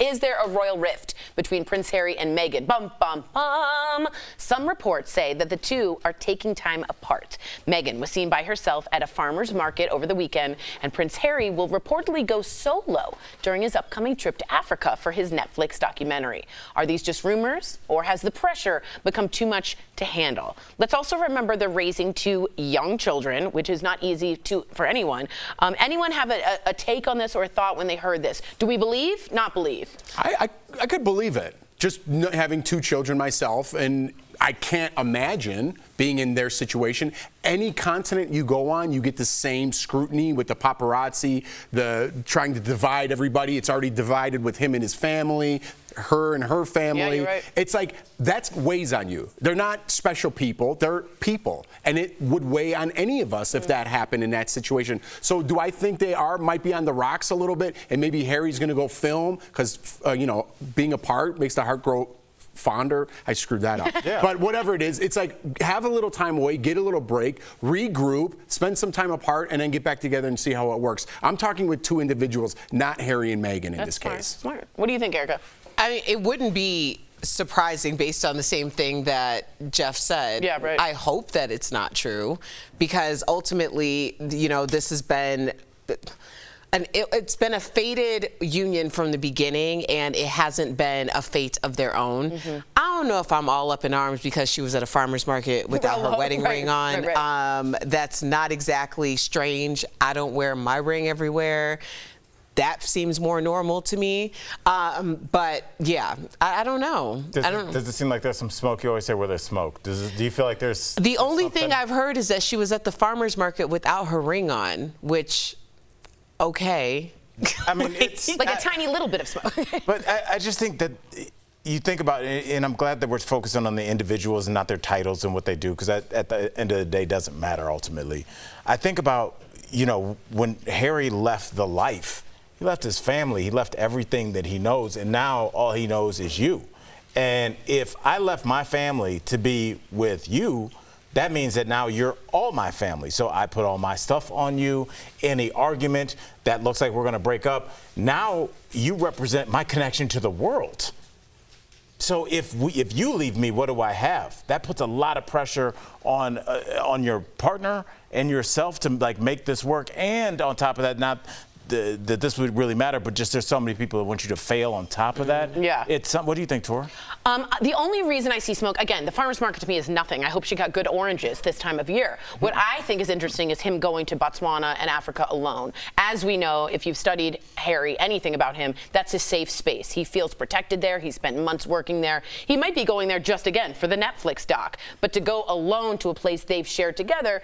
Is there a royal rift between Prince Harry and Meghan? Bum, bum, bum. Some reports say that the two are taking time apart. Meghan was seen by herself at a farmer's market over the weekend, and Prince Harry will reportedly go solo during his upcoming trip to Africa for his Netflix documentary. Are these just rumors, or has the pressure become too much to handle? Let's also remember they're raising two young children, which is not easy for anyone. Anyone have a take on this or a thought when they heard this? Do we believe? Not believe? I could believe it. Just having two children myself, and I can't imagine being in their situation. Any continent you go on, you get the same scrutiny with the paparazzi, the trying to divide everybody. It's already divided with him and his family, her and her family. Yeah, you're right. It's like that weighs on you. They're not special people, they're people. And it would weigh on any of us if that happened in that situation. So do I think they might be on the rocks a little bit, and maybe Harry's going to go film because, being apart makes the heart grow fonder. I screwed that up. Yeah. But whatever it is, it's like have a little time away, get a little break, regroup, spend some time apart, and then get back together and see how it works. I'm talking with two individuals, not Harry and Meghan in this case. Smart. What do you think, Erica? I mean, it wouldn't be surprising based on the same thing that Jeff said. Yeah, right. I hope that it's not true, because ultimately, this has been... it's been a fated union from the beginning, and it hasn't been a fate of their own. I don't know if I'm all up in arms because she was at a farmer's market without her wedding ring on. Right. That's not exactly strange. I don't wear my ring everywhere. That seems more normal to me. But yeah, I don't know. Does it seem like there's some smoke? You always say where there's smoke. Do you feel like there's... The only thing I've heard is that she was at the farmer's market without her ring on, which... Okay. I mean, it's like a tiny little bit of smoke. But I just think that you think about it, and I'm glad that we're focusing on the individuals and not their titles and what they do, because at the end of the day, it doesn't matter ultimately. I think about, when Harry left the life, he left his family, he left everything that he knows, and now all he knows is you. And if I left my family to be with you, that means that now you're all my family. So I put all my stuff on you. Any argument that looks like we're going to break up, now you represent my connection to the world. So if you leave me, what do I have? That puts a lot of pressure on your partner and yourself to make this work. And on top of that, not that this would really matter, but just there's so many people that want you to fail on top of that. Yeah. What do you think, Tor? The only reason I see smoke, again, the farmer's market to me is nothing. I hope she got good oranges this time of year. What I think is interesting is him going to Botswana and Africa alone. As we know, if you've studied Harry, anything about him, that's his safe space. He feels protected there. He spent months working there. He might be going there just, again, for the Netflix doc. But to go alone to a place they've shared together,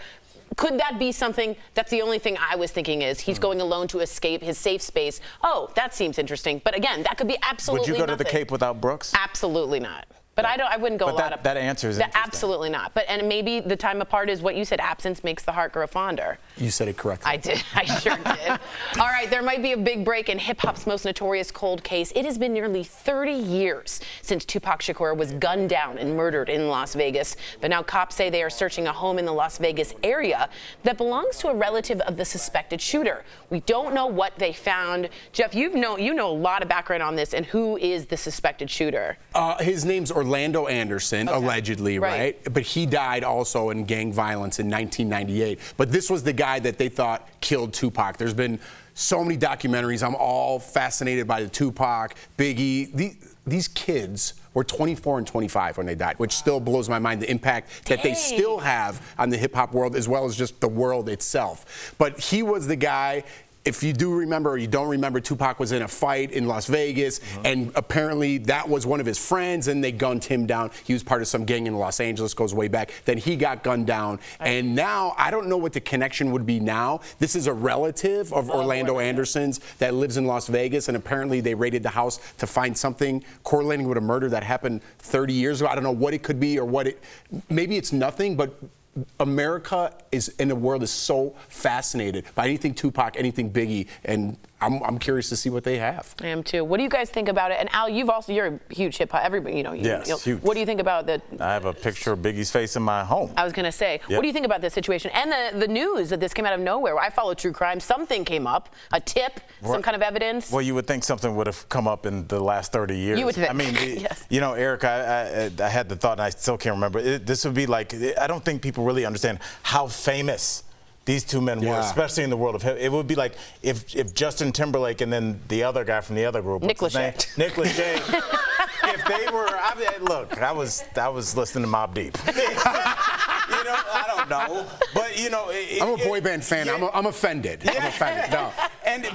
could that be something? That's the only thing I was thinking is he's going alone to escape his safe space. Oh, that seems interesting. But again, that could be absolutely Would you go nothing. to the Cape without Brooks? Absolutely not. But I wouldn't go a lot of... That answer is interesting. Absolutely not. And maybe the time apart is what you said, absence makes the heart grow fonder. You said it correctly. I did. I sure did. All right, there might be a big break in hip-hop's most notorious cold case. It has been nearly 30 years since Tupac Shakur was gunned down and murdered in Las Vegas. But now cops say they are searching a home in the Las Vegas area that belongs to a relative of the suspected shooter. We don't know what they found. Jeff, you know a lot of background on this, and who is the suspected shooter? His name's Orlando Anderson, allegedly, right? But he died also in gang violence in 1998. But this was the guy that they thought killed Tupac. There's been so many documentaries. I'm all fascinated by the Tupac, Biggie. These kids were 24 and 25 when they died, which still blows my mind, the impact that they still have on the hip-hop world as well as just the world itself. But he was the guy... If you do remember or you don't remember, Tupac was in a fight in Las Vegas, and apparently that was one of his friends, and they gunned him down. He was part of some gang in Los Angeles, goes way back. Then he got gunned down, and now I don't know what the connection would be now. This is a relative of Orlando Anderson's that lives in Las Vegas, and apparently they raided the house to find something correlating with a murder that happened 30 years ago. I don't know what it could be or maybe it's nothing, but America and the world is so fascinated by anything Tupac, anything Biggie, and I'm curious to see what they have. I am too. What do you guys think about it? And Al, you're a huge hip hop. Everybody, Yes, huge. What do you think about the? I have a picture of Biggie's face in my home. I was gonna say, what do you think about this situation and the news that this came out of nowhere? I follow true crime. Something came up, a tip, some kind of evidence. Well, you would think something would have come up in the last 30 years. You would think. I mean, Yes. Eric, I had the thought, and I still can't remember. This would be like, I don't think people really understand how famous these two men were, especially in the world of hip. It would be like if Justin Timberlake and then the other guy from the other group, Nick Lachey. if they were, I was listening to Mobb Deep. I don't know, but I'm a boy band fan. Yeah. I'm offended. I'm offended. No.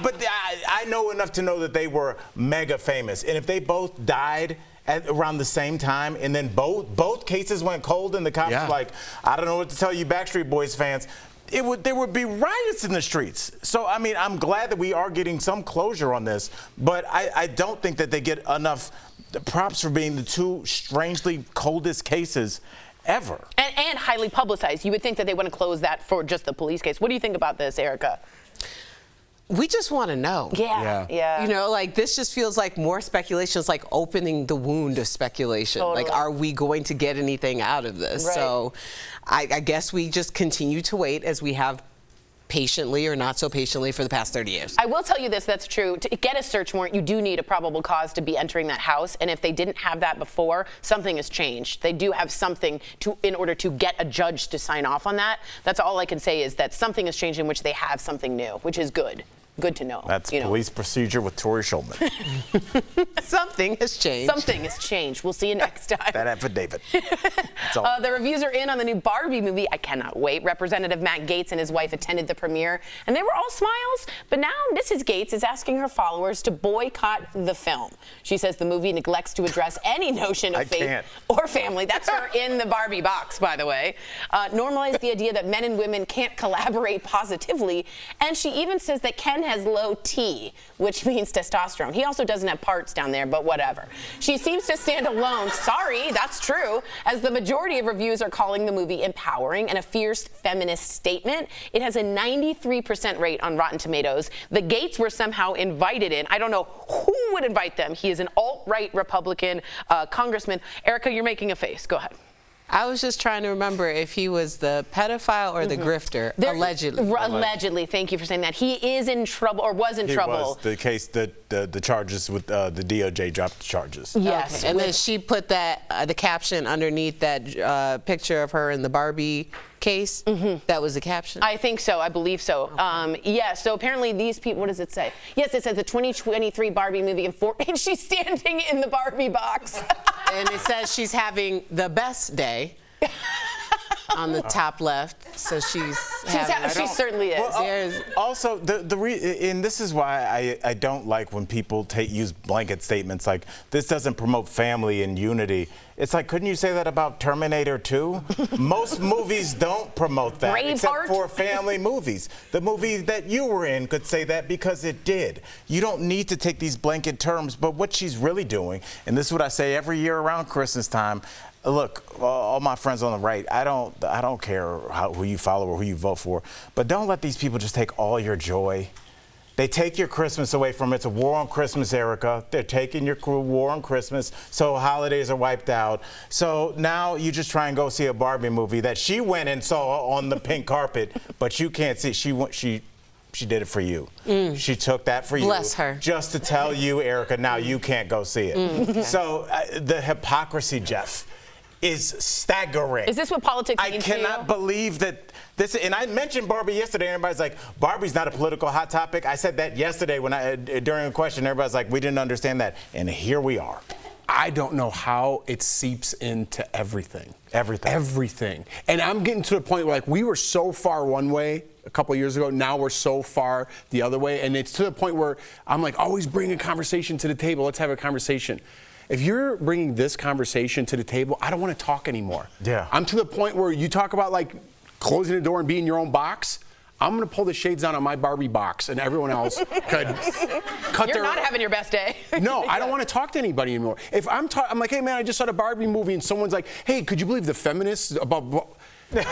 But I know enough to know that they were mega famous, and if they both died at around the same time, and then both cases went cold, and the cops were like, I don't know what to tell you, Backstreet Boys fans. There would be riots in the streets. So, I mean, I'm glad that we are getting some closure on this, but I don't think that they get enough props for being the two strangely coldest cases ever. And highly publicized. You would think that they want to close that for just the police case. What do you think about this, Erica? We just want to know. Yeah. This just feels like more speculation. It's like opening the wound of speculation. Totally. Like, are we going to get anything out of this? Right. So I guess we just continue to wait as we have patiently or not so patiently for the past 30 years. I will tell you this, that's true. To get a search warrant, you do need a probable cause to be entering that house. And if they didn't have that before, something has changed. They do have something in order to get a judge to sign off on that. That's all I can say is that something has changed in which they have something new, which is good. Good to know. That's police procedure with Tori Schulman. Something has changed. Something has changed. We'll see you next time. That affidavit. The reviews are in on the new Barbie movie. I cannot wait. Representative Matt Gaetz and his wife attended the premiere, and they were all smiles. But now Mrs. Gaetz is asking her followers to boycott the film. She says the movie neglects to address any notion of faith or family. That's her in the Barbie box, by the way. Normalize the idea that men and women can't collaborate positively, and she even says that Ken has low T, which means testosterone. He also doesn't have parts down there, but whatever. She seems to stand alone. Sorry, that's true, as the majority of reviews are calling the movie empowering and a fierce feminist statement. It has a 93% rate on Rotten Tomatoes. The Gaetz were somehow invited in. I don't know who would invite them. He is an alt-right Republican congressman. Erica, you're making a face. Go ahead. I was just trying to remember if he was the pedophile or the grifter, allegedly. Allegedly, thank you for saying that. He is in trouble, or was in trouble. He was. The case, the charges with the DOJ dropped the charges. Yes. Okay. And then she put that, the caption underneath that picture of her in the Barbie case. That was the caption? I think so. I believe so. Yeah, so apparently these people, what does it say? Yes, it says the 2023 Barbie movie, and she's standing in the Barbie box. And it says she's having the best day on the top left. So she certainly is. Well, also, and this is why I don't like when people use blanket statements like, this doesn't promote family and unity. It's like, couldn't you say that about Terminator 2? Most movies don't promote that, except for family movies. The movie that you were in could say that because it did. You don't need to take these blanket terms, but what she's really doing, and this is what I say every year around Christmas time, look, all my friends on the right, I don't care who you follow or who you vote for, but don't let these people just take all your joy. They take your Christmas away from it. It's a war on Christmas, Erica. They're taking your war on Christmas, so holidays are wiped out. So now you just try and go see a Barbie movie that she went and saw on the pink carpet, but you can't see. She did it for you. She took that for you. Bless her. Just to tell you, Erica, now you can't go see it. So the hypocrisy, Jeff, is staggering. Is this what politics means to you? I cannot believe that this, and I mentioned Barbie yesterday, and everybody's like, Barbie's not a political hot topic. I said that yesterday during a question, everybody's like, we didn't understand that, and here we are. I don't know how it seeps into everything. Everything. And I'm getting to the point where, like, we were so far one way a couple of years ago, now we're so far the other way, and it's to the point where I'm like, always bring a conversation to the table. Let's have a conversation. If you're bringing this conversation to the table, I don't want to talk anymore. Yeah. I'm to the point where you talk about, like, closing the door and being in your own box. I'm going to pull the shades down on my Barbie box, and everyone else could cut You're not having your best day. No, I don't want to talk to anybody anymore. If I'm like, hey, man, I just saw the Barbie movie, and someone's like, hey, could you believe the feminists about...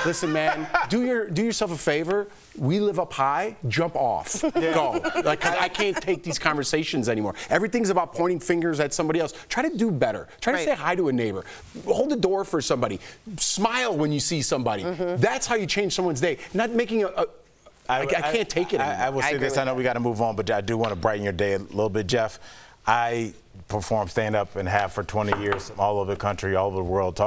Listen, man, do yourself a favor. We live up high, jump off. Go. Like, I can't take these conversations anymore. Everything's about pointing fingers at somebody else. Try to do better. Try to say hi to a neighbor. Hold the door for somebody. Smile when you see somebody. That's how you change someone's day. Not making I can't take it anymore. I will say this. I know we got to move on, but I do want to brighten your day a little bit, Jeff. I perform stand-up and have for 20 years all over the country, all over the world.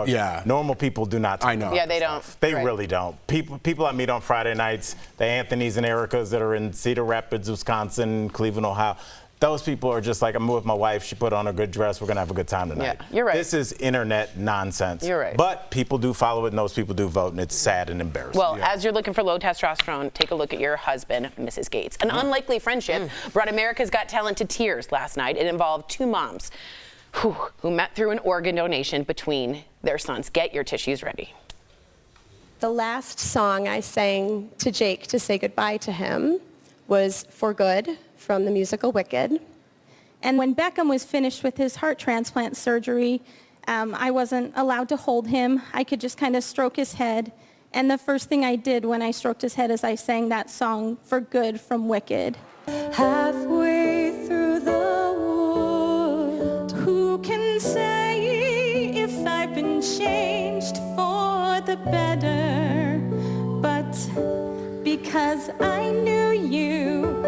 Normal people do not talk. I know. Yeah, they don't. They really don't. People I meet on Friday nights, the Anthonys and Ericas that are in Cedar Rapids, Wisconsin, Cleveland, Ohio, those people are just like, I'm with my wife, she put on a good dress, we're going to have a good time tonight. Yeah, you're right. This is internet nonsense. You're right. But people do follow it, and those people do vote, and it's sad and embarrassing. Well, as you're looking for low testosterone, take a look at your husband, Mrs. Gaetz. An unlikely friendship brought America's Got Talent to tears last night. It involved two moms who met through an organ donation between their sons. Get your tissues ready. The last song I sang to Jake to say goodbye to him was For Good from the musical Wicked. And when Beckham was finished with his heart transplant surgery, I wasn't allowed to hold him. I could just kind of stroke his head. And the first thing I did when I stroked his head is I sang that song, For Good from Wicked. Halfway through the wood, who can say if I've been changed for the better? But because I knew you,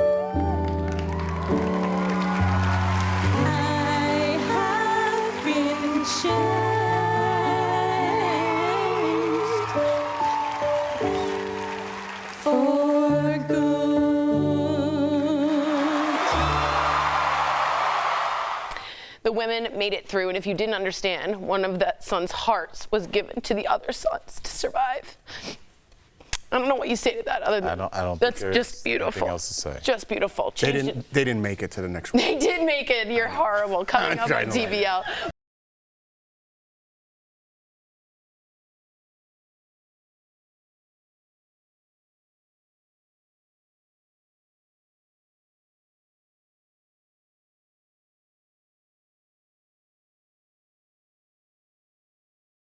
The women made it through, and if you didn't understand, one of the sons' hearts was given to the other sons to survive. I don't know what you say to that other than I don't that's think just beautiful. Anything else to say. Just beautiful. They didn't make it to the next one. They did make it. You're horrible. Coming up on DBL.